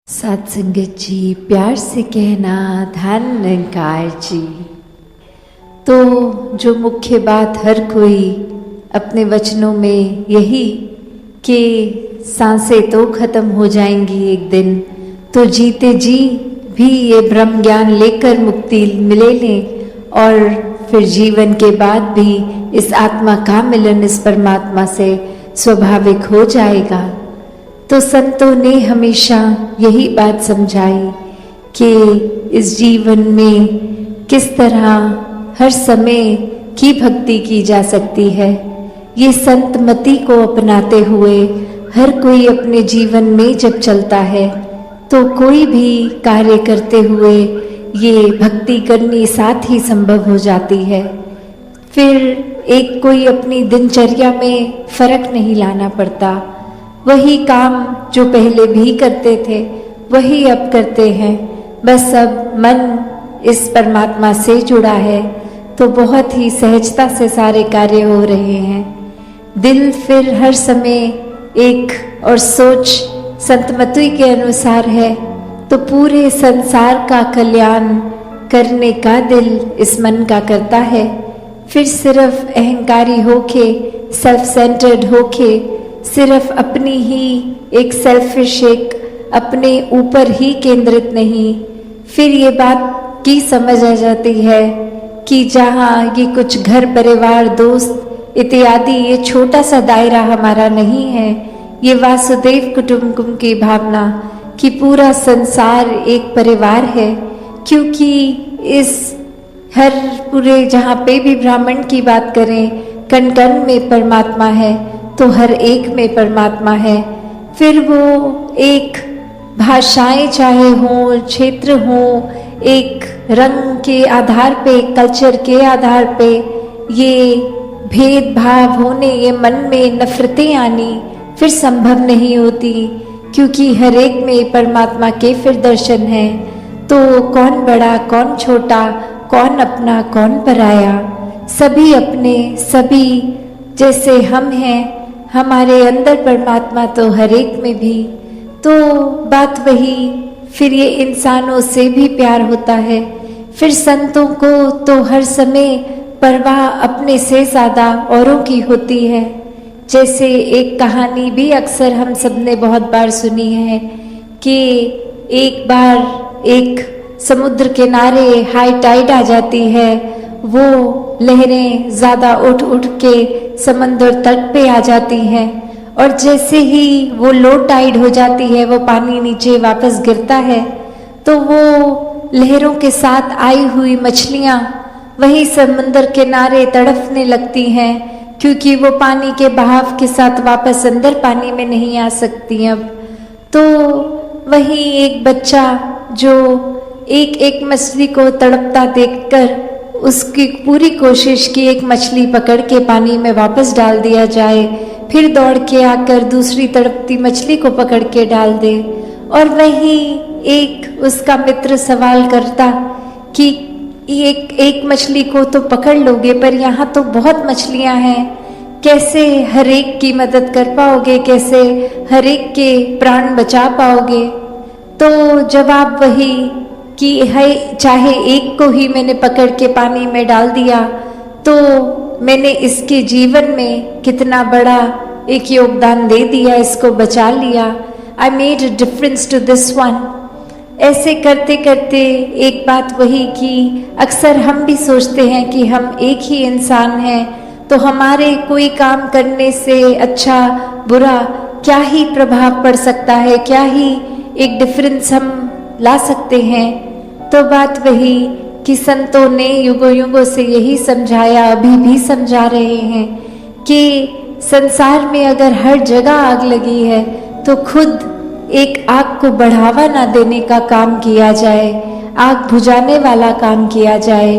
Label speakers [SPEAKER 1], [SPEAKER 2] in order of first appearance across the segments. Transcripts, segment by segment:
[SPEAKER 1] सात संगत जी, प्यार से कहना धन निरंकार जी। तो जो मुख्य बात हर कोई अपने वचनों में यही कि सांसें तो खत्म हो जाएंगी एक दिन, तो जीते जी भी ये ब्रह्म ज्ञान लेकर मुक्ति मिले लें और फिर जीवन के बाद भी इस आत्मा का मिलन इस परमात्मा से स्वाभाविक हो जाएगा। तो संतों ने हमेशा यही बात समझाई कि इस जीवन में किस तरह हर समय की भक्ति की जा सकती है। ये संत मति को अपनाते हुए हर कोई अपने जीवन में जब चलता है तो कोई भी कार्य करते हुए ये भक्ति करनी साथ ही संभव हो जाती है। फिर एक कोई अपनी दिनचर्या में फर्क नहीं लाना पड़ता। वही काम जो पहले भी करते थे वही अब करते हैं, बस अब मन इस परमात्मा से जुड़ा है तो बहुत ही सहजता से सारे कार्य हो रहे हैं। दिल फिर हर समय एक और सोच संतमति के अनुसार है तो पूरे संसार का कल्याण करने का दिल इस मन का करता है। फिर सिर्फ अहंकारी होके, सेल्फ सेंटर्ड होके, सिर्फ अपनी ही एक सेल्फिश, एक अपने ऊपर ही केंद्रित नहीं, फिर ये बात की समझ आ जाती है कि जहाँ ये कुछ घर परिवार दोस्त इत्यादि ये छोटा सा दायरा हमारा नहीं है, ये वासुदेव कुटुंबकम की भावना कि पूरा संसार एक परिवार है। क्योंकि इस हर पूरे जहाँ पे भी ब्राह्मण की बात करें, कण कण में परमात्मा है तो हर एक में परमात्मा है। फिर वो एक भाषाएं चाहे हों, क्षेत्र हों, एक रंग के आधार पे, कल्चर के आधार पे ये भेदभाव होने, ये मन में नफरतें आनी फिर संभव नहीं होती, क्योंकि हर एक में परमात्मा के फिर दर्शन है। तो कौन बड़ा कौन छोटा, कौन अपना कौन पराया, सभी अपने, सभी जैसे हम हैं, हमारे अंदर परमात्मा तो हर एक में भी। तो बात वही, फिर ये इंसानों से भी प्यार होता है। फिर संतों को तो हर समय परवाह अपने से ज़्यादा औरों की होती है। जैसे एक कहानी भी अक्सर हम सब ने बहुत बार सुनी है कि एक बार एक समुद्र किनारे हाई टाइड आ जाती है, वो लहरें ज़्यादा उठ उठ के समंदर तट पे आ जाती हैं और जैसे ही वो लो टाइड हो जाती है, वो पानी नीचे वापस गिरता है, तो वो लहरों के साथ आई हुई मछलियाँ वही समंदर किनारे तड़पने लगती हैं, क्योंकि वो पानी के बहाव के साथ वापस अंदर पानी में नहीं आ सकती अब। तो वही एक बच्चा जो एक एक मछली को तड़पता देखकर उसकी पूरी कोशिश की एक मछली पकड़ के पानी में वापस डाल दिया जाए, फिर दौड़ के आकर दूसरी तड़पती मछली को पकड़ के डाल दे। और वही एक उसका मित्र सवाल करता कि एक मछली को तो पकड़ लोगे, पर यहाँ तो बहुत मछलियाँ हैं, कैसे हर एक की मदद कर पाओगे, कैसे हर एक के प्राण बचा पाओगे। तो जवाब वही कि है, चाहे एक को ही मैंने पकड़ के पानी में डाल दिया तो मैंने इसके जीवन में कितना बड़ा एक योगदान दे दिया, इसको बचा लिया। I made a difference to this one. ऐसे करते करते एक बात वही कि अक्सर हम भी सोचते हैं कि हम एक ही इंसान हैं, तो हमारे कोई काम करने से अच्छा बुरा क्या ही प्रभाव पड़ सकता है, क्या ही एक डिफरेंस हम ला सकते हैं। तो बात वही कि संतों ने युगों युगों से यही समझाया, अभी भी समझा रहे हैं कि संसार में अगर हर जगह आग लगी है तो खुद एक आग को बढ़ावा ना देने का काम किया जाए, आग बुझाने वाला काम किया जाए।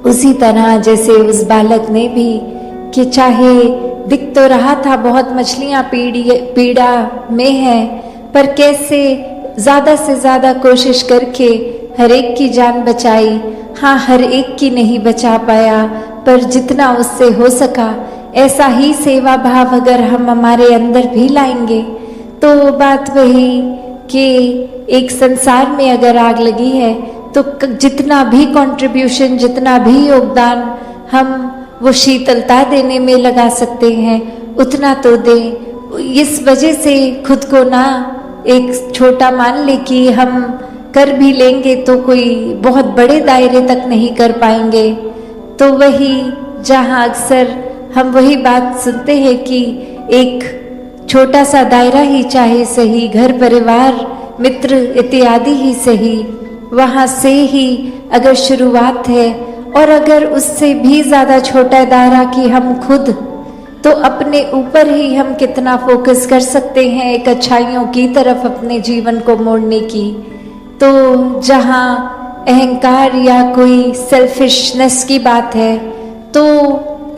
[SPEAKER 1] उसी तरह जैसे उस बालक ने भी कि चाहे दिख तो रहा था बहुत मछलियाँ पीड़ा में है, पर कैसे ज़्यादा से ज़्यादा कोशिश करके हर एक की जान बचाई। हाँ, हर एक की नहीं बचा पाया, पर जितना उससे हो सका ऐसा ही सेवा भाव अगर हम हमारे अंदर भी लाएंगे तो बात वही कि एक संसार में अगर आग लगी है तो जितना भी कंट्रीब्यूशन, जितना भी योगदान हम वो शीतलता देने में लगा सकते हैं उतना तो दें। इस वजह से खुद को ना एक छोटा मान ले कि हम कर भी लेंगे तो कोई बहुत बड़े दायरे तक नहीं कर पाएंगे। तो वही जहाँ अक्सर हम वही बात सुनते हैं कि एक छोटा सा दायरा ही चाहे सही, घर परिवार मित्र इत्यादि ही सही, वहाँ से ही अगर शुरुआत है और अगर उससे भी ज़्यादा छोटा दायरा कि हम खुद तो अपने ऊपर ही हम कितना फोकस कर सकते हैं एक अच्छाइयों की तरफ अपने जीवन को मोड़ने की। तो जहाँ अहंकार या कोई सेल्फिशनेस की बात है तो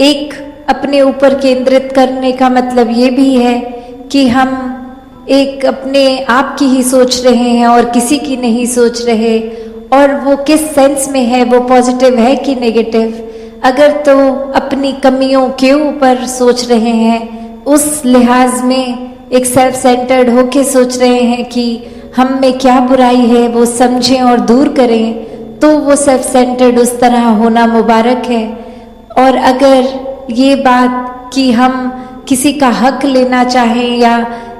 [SPEAKER 1] एक अपने ऊपर केंद्रित करने का मतलब ये भी है कि हम एक अपने आप की ही सोच रहे हैं और किसी की नहीं सोच रहे, और वो किस सेंस में है, वो पॉजिटिव है कि नेगेटिव। अगर तो अपनी कमियों के ऊपर सोच रहे हैं, उस लिहाज में एक सेल्फ सेंटर्ड होके सोच रहे हैं कि हम में क्या बुराई है वो समझें और दूर करें, तो वो सेल्फ सेंटर्ड उस तरह होना मुबारक है। और अगर ये बात कि हम किसी का हक लेना चाहें या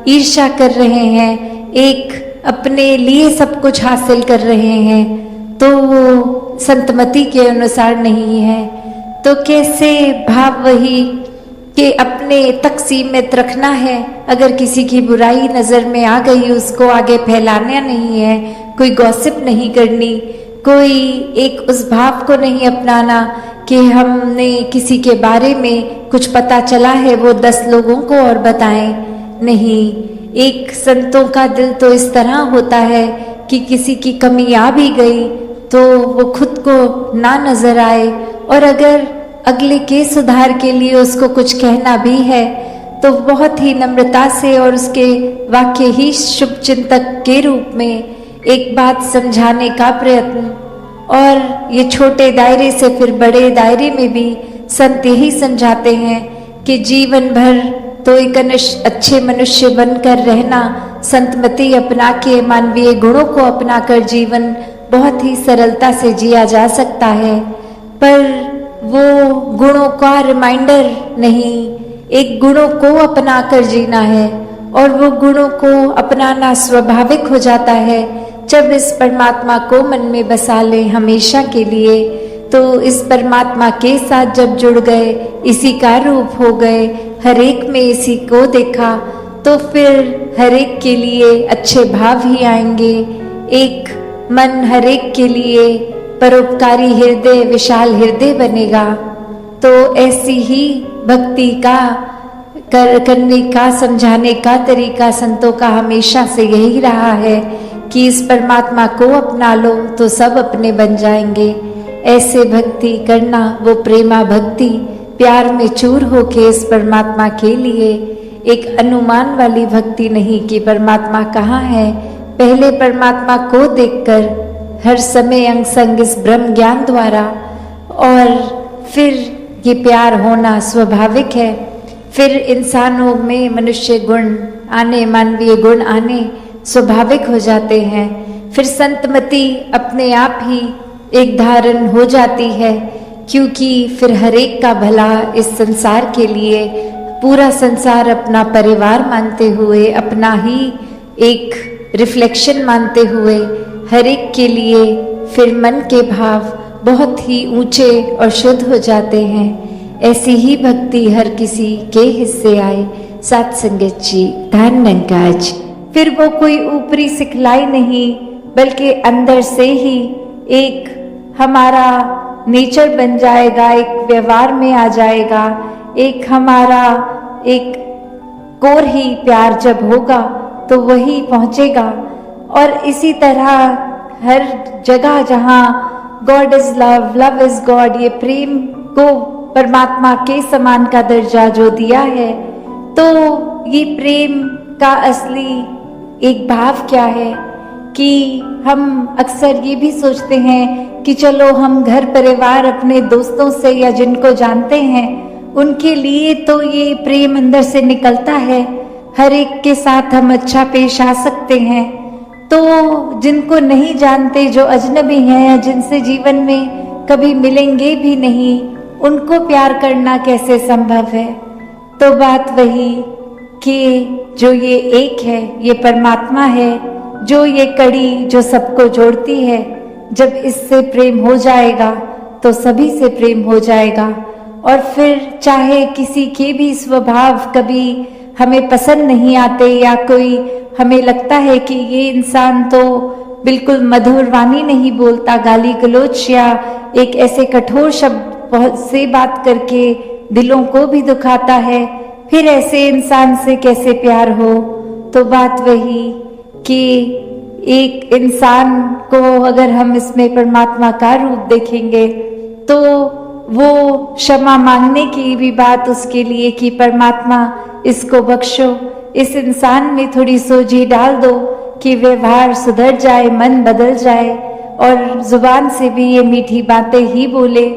[SPEAKER 1] ईर्ष्या कर रहे हैं, एक अपने लिए सब कुछ हासिल कर रहे हैं, तो वो संतमति के अनुसार नहीं है। तो कैसे भाव वही कि अपने तक सीमित रखना है। अगर किसी की बुराई नज़र में आ गई उसको आगे फैलाना नहीं है, कोई गॉसिप नहीं करनी, कोई एक उस भाव को नहीं अपनाना कि हमने किसी के बारे में कुछ पता चला है वो 10 लोगों को और बताएं। नहीं, एक संतों का दिल तो इस तरह होता है कि किसी की कमी आ भी गई तो वो खुद को ना नजर आए, और अगर अगले के सुधार के लिए उसको कुछ कहना भी है तो बहुत ही नम्रता से और उसके वाक्य ही शुभ चिंतक के रूप में एक बात समझाने का प्रयत्न। और ये छोटे दायरे से फिर बड़े दायरे में भी संत यही समझाते हैं कि जीवन भर तो एक अच्छे मनुष्य बनकर रहना, संतमति अपना के मानवीय गुणों को अपनाकर जीवन बहुत ही सरलता से जिया जा सकता है। पर वो गुणों का रिमाइंडर नहीं, एक गुणों को अपनाकर जीना है, और वो गुणों को अपनाना स्वाभाविक हो जाता है जब इस परमात्मा को मन में बसा ले हमेशा के लिए। तो इस परमात्मा के साथ जब जुड़ गए, इसी का रूप हो गए, हर एक में इसी को देखा, तो फिर हर एक के लिए अच्छे भाव ही आएंगे। एक मन हर एक के लिए परोपकारी हृदय, विशाल हृदय बनेगा। तो ऐसी ही भक्ति का करने का, समझाने का तरीका संतों का हमेशा से यही रहा है कि इस परमात्मा को अपना लो तो सब अपने बन जाएंगे। ऐसे भक्ति करना, वो प्रेमा भक्ति, प्यार में चूर होके इस परमात्मा के लिए एक अनुमान वाली भक्ति नहीं कि परमात्मा कहाँ है, पहले परमात्मा को देखकर हर समय अंग संग इस ब्रह्म ज्ञान द्वारा, और फिर ये प्यार होना स्वाभाविक है। फिर इंसानों में मनुष्य गुण आने, मानवीय गुण आने स्वाभाविक हो जाते हैं। फिर संतमति अपने आप ही एक धारण हो जाती है, क्योंकि फिर हर एक का भला इस संसार के लिए, पूरा संसार अपना परिवार मानते हुए, अपना ही एक रिफ्लेक्शन मानते हुए, हर एक के लिए फिर मन के भाव बहुत ही ऊंचे और शुद्ध हो जाते हैं। ऐसी ही भक्ति हर किसी के हिस्से आए। सात संगत जी, धन्यवाद जी। फिर वो कोई ऊपरी सिखलाई नहीं, बल्कि अंदर से ही एक हमारा नेचर बन जाएगा, एक व्यवहार में आ जाएगा, एक हमारा एक कोर ही प्यार जब होगा तो वही पहुंचेगा। और इसी तरह हर जगह जहाँ God is love, love is God, ये प्रेम को परमात्मा के समान का दर्जा जो दिया है, तो ये प्रेम का असली एक भाव क्या है कि हम अक्सर ये भी सोचते हैं कि चलो हम घर परिवार अपने दोस्तों से या जिनको जानते हैं उनके लिए तो ये प्रेम अंदर से निकलता है, हर एक के साथ हम अच्छा पेश आ सकते हैं। तो जिनको नहीं जानते, जो अजनबी हैं या जिनसे जीवन में कभी मिलेंगे भी नहीं, उनको प्यार करना कैसे संभव है। तो बात वही कि जो ये एक है, ये परमात्मा है, जो ये कड़ी जो सबको जोड़ती है, जब इससे प्रेम हो जाएगा तो सभी से प्रेम हो जाएगा। और फिर चाहे किसी के भी स्वभाव कभी हमें पसंद नहीं आते, या कोई हमें लगता है कि ये इंसान तो बिल्कुल मधुर वाणी नहीं बोलता, गाली गलौज या एक ऐसे कठोर शब्द बहुत से बात करके दिलों को भी दुखाता है, फिर ऐसे इंसान से कैसे प्यार हो। तो बात वही कि एक इंसान को अगर हम इसमें परमात्मा का रूप देखेंगे तो वो क्षमा मांगने की भी बात उसके लिए कि परमात्मा इसको बख्शो, इस इंसान में थोड़ी सोझी डाल दो कि व्यवहार सुधर जाए, मन बदल जाए और जुबान से भी ये मीठी बातें ही बोले,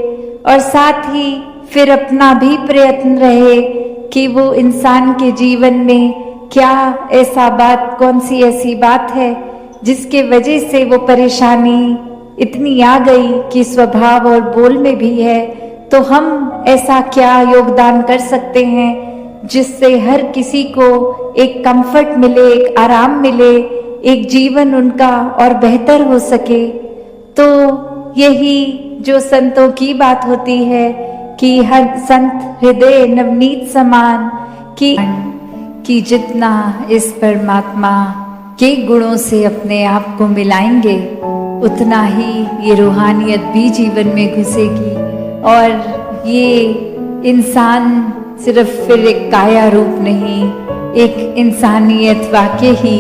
[SPEAKER 1] और साथ ही फिर अपना भी प्रयत्न रहे कि वो इंसान के जीवन में क्या ऐसा बात, कौन सी ऐसी बात है जिसके वजह से वो परेशानी इतनी आ गई कि स्वभाव और बोल में भी है। तो हम ऐसा क्या योगदान कर सकते हैं जिससे हर किसी को एक कंफर्ट मिले, एक आराम मिले, एक जीवन उनका और बेहतर हो सके। तो यही जो संतों की बात होती है कि हर संत हृदय नवनीत समान, कि जितना इस परमात्मा के गुणों से अपने आप को मिलाएंगे उतना ही ये रूहानियत भी जीवन में घुसेगी, और ये इंसान सिर्फ फिर एक काया रूप नहीं, एक इंसानियत वाकई ही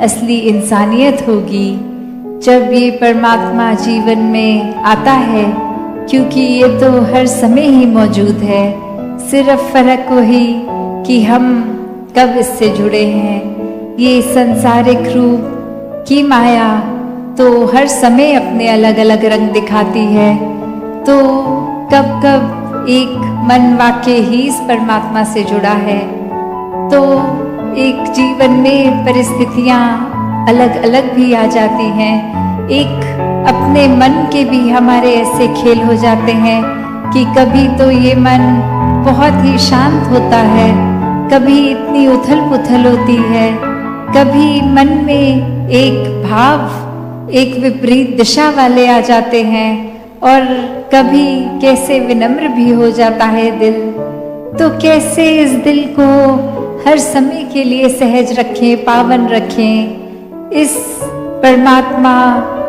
[SPEAKER 1] असली इंसानियत होगी जब ये परमात्मा जीवन में आता है, क्योंकि ये तो हर समय ही मौजूद है। सिर्फ फर्क वही कि हम कब इससे जुड़े हैं। ये संसारिक रूप की माया तो हर समय अपने अलग अलग रंग दिखाती है, तो कब कब एक मन वाकई ही इस परमात्मा से जुड़ा है। तो एक जीवन में परिस्थितियां अलग अलग भी आ जाती हैं, एक अपने मन के भी हमारे ऐसे खेल हो जाते हैं कि कभी तो ये मन बहुत ही शांत होता है, कभी इतनी उथल पुथल होती है, कभी मन में एक भाव एक विपरीत दिशा वाले आ जाते हैं, और कभी कैसे विनम्र भी हो जाता है दिल। तो कैसे इस दिल को हर समय के लिए सहज रखें, पावन रखें। इस परमात्मा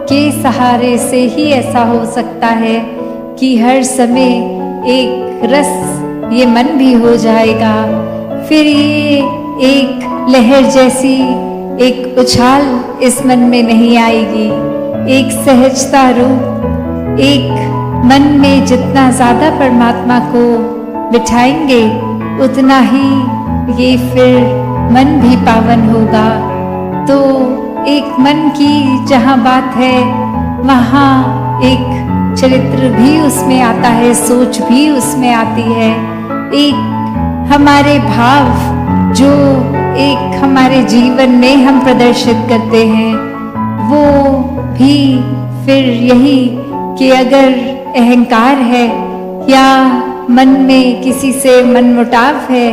[SPEAKER 1] के सहारे से ही ऐसा हो सकता है कि हर समय एक रस ये मन भी हो जाएगा, फिर ये एक लहर जैसी एक उछाल इस मन में नहीं आएगी, एक सहजता रूप, एक मन में जितना ज्यादा परमात्मा को बिठाएंगे उतना ही ये फिर मन भी पावन होगा। तो एक मन की जहाँ बात है वहाँ एक चरित्र भी उसमें आता है, सोच भी उसमें आती है, एक हमारे भाव जो एक हमारे जीवन में हम प्रदर्शित करते हैं वो भी फिर यही कि अगर अहंकार है या मन में किसी से मनमुटाव है,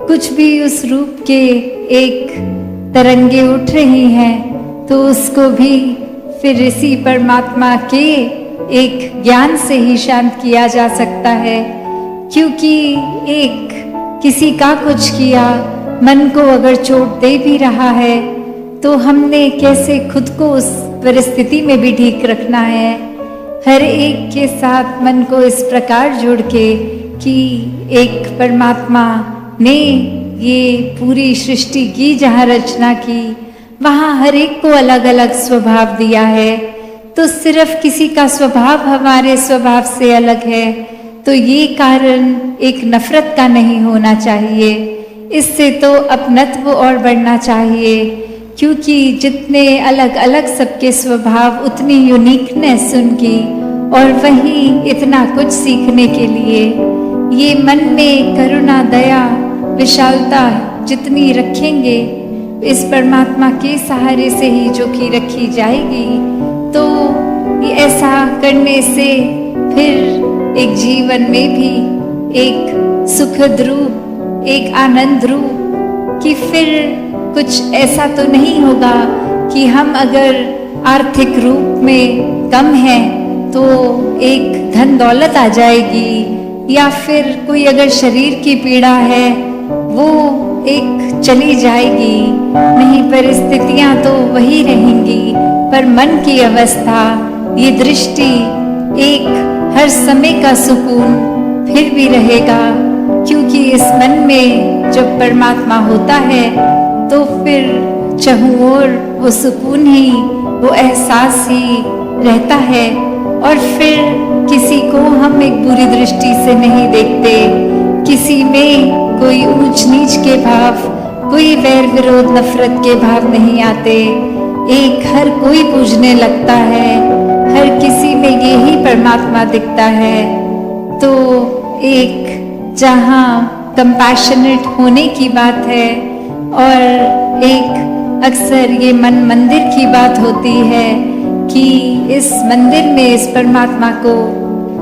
[SPEAKER 1] कुछ भी उस रूप के एक तरंगे उठ रही हैं, तो उसको भी फिर इसी परमात्मा के एक ज्ञान से ही शांत किया जा सकता है। क्योंकि एक किसी का कुछ किया मन को अगर चोट दे भी रहा है तो हमने कैसे खुद को उस परिस्थिति में भी ठीक रखना है। हर एक के साथ मन को इस प्रकार जोड़ के कि एक परमात्मा ने ये पूरी सृष्टि की जहाँ रचना की वहाँ हर एक को अलग अलग स्वभाव दिया है, तो सिर्फ किसी का स्वभाव हमारे स्वभाव से अलग है तो ये कारण एक नफरत का नहीं होना चाहिए, इससे तो अपनत्व और बढ़ना चाहिए। क्योंकि जितने अलग अलग सबके स्वभाव उतनी यूनिकनेस उनकी, और वहीं इतना कुछ सीखने के लिए ये मन में करुणा दया विशालता जितनी रखेंगे इस परमात्मा के सहारे से ही जो कि रखी जाएगी, तो ये ऐसा करने से फिर एक जीवन में भी एक सुखद रूप, एक आनंद रूप, कि फिर कुछ ऐसा तो नहीं होगा कि हम अगर आर्थिक रूप में कम हैं तो एक धन दौलत आ जाएगी, या फिर कोई अगर शरीर की पीड़ा है वो एक चली जाएगी। नहीं, परिस्थितियां तो वही रहेंगी, पर मन की अवस्था, ये दृष्टि, एक हर समय का सुकून फिर भी रहेगा, क्योंकि इस मन में जब परमात्मा होता है तो फिर चाहूं और वो सुकून ही, वो एहसास ही रहता है। और फिर किसी को हम एक बुरी दृष्टि से नहीं देखते, किसी में कोई ऊंच नीच के भाव, कोई वैर विरोध नफरत के भाव नहीं आते। एक हर कोई पूजने लगता है, हर किसी में यही परमात्मा दिखता है। तो एक जहाँ कंपैशनेट होने की बात है, और एक अक्सर ये मन मंदिर की बात होती है कि इस मंदिर में इस परमात्मा को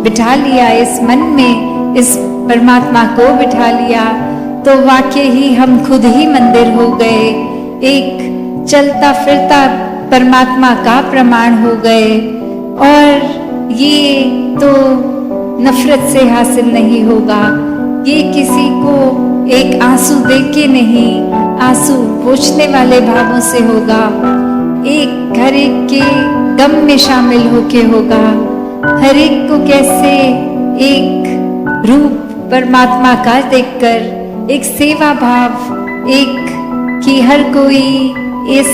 [SPEAKER 1] बिठा लिया, इस मन में इस परमात्मा को बिठा लिया, तो वाकई ही हम खुद ही मंदिर हो गए, एक चलता फिरता परमात्मा का प्रमाण हो गए। और ये तो नफरत से हासिल नहीं होगा, ये किसी को एक आंसू देख के नहीं, आंसू पोंछने वाले भावों से होगा, एक हर एक के गम में शामिल होके होगा। हर एक को कैसे एक रूप परमात्मा का देखकर एक सेवा भाव, एक कि हर कोई इस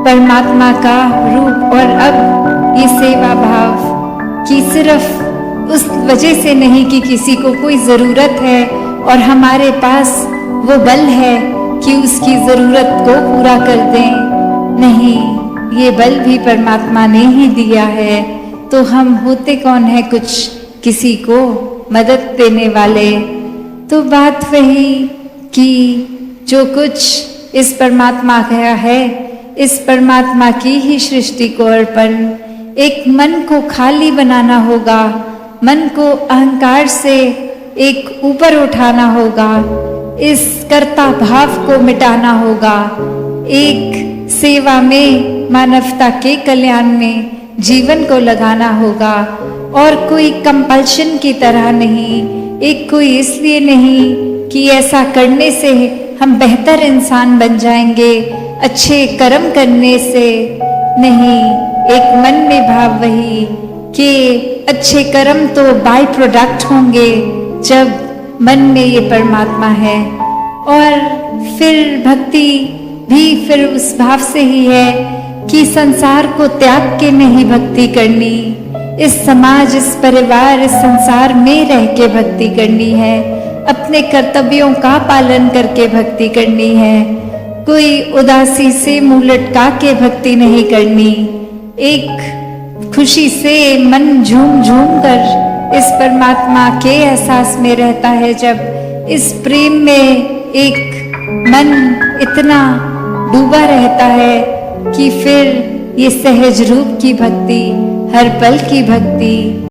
[SPEAKER 1] परमात्मा का रूप, और अब ये सेवा भाव कि सिर्फ उस वजह से नहीं कि किसी को कोई ज़रूरत है और हमारे पास वो बल है कि उसकी ज़रूरत को पूरा कर दें। नहीं, ये बल भी परमात्मा ने ही दिया है। तो हम होते कौन है कुछ किसी को मदद देने वाले। तो बात वही कि जो कुछ इस परमात्मा का है, इस परमात्मा की ही सृष्टि को अर्पण, एक मन को खाली बनाना होगा, मन को अहंकार से एक ऊपर उठाना होगा, इस कर्ता भाव को मिटाना होगा, एक सेवा में, मानवता के कल्याण में जीवन को लगाना होगा, और कोई कंपल्शन की तरह नहीं, एक कोई इसलिए नहीं कि ऐसा करने से हम बेहतर इंसान बन जाएंगे, अच्छे कर्म करने से नहीं, एक मन में भाव वही कि अच्छे कर्म तो बाय प्रोडक्ट होंगे जब मन में ये परमात्मा है। और फिर भक्ति भी फिर उस भाव से ही है कि संसार को त्याग के नहीं भक्ति करनी, इस समाज, इस परिवार, इस संसार में रह के भक्ति करनी है, अपने कर्तव्यों का पालन करके भक्ति करनी है, कोई उदासी से मुंह लटका के भक्ति नहीं करनी, एक खुशी से मन झूम झूम कर इस परमात्मा के एहसास में रहता है। जब इस प्रेम में एक मन इतना डूबा रहता है कि फिर ये सहज रूप की भक्ति, हर पल की भक्ति,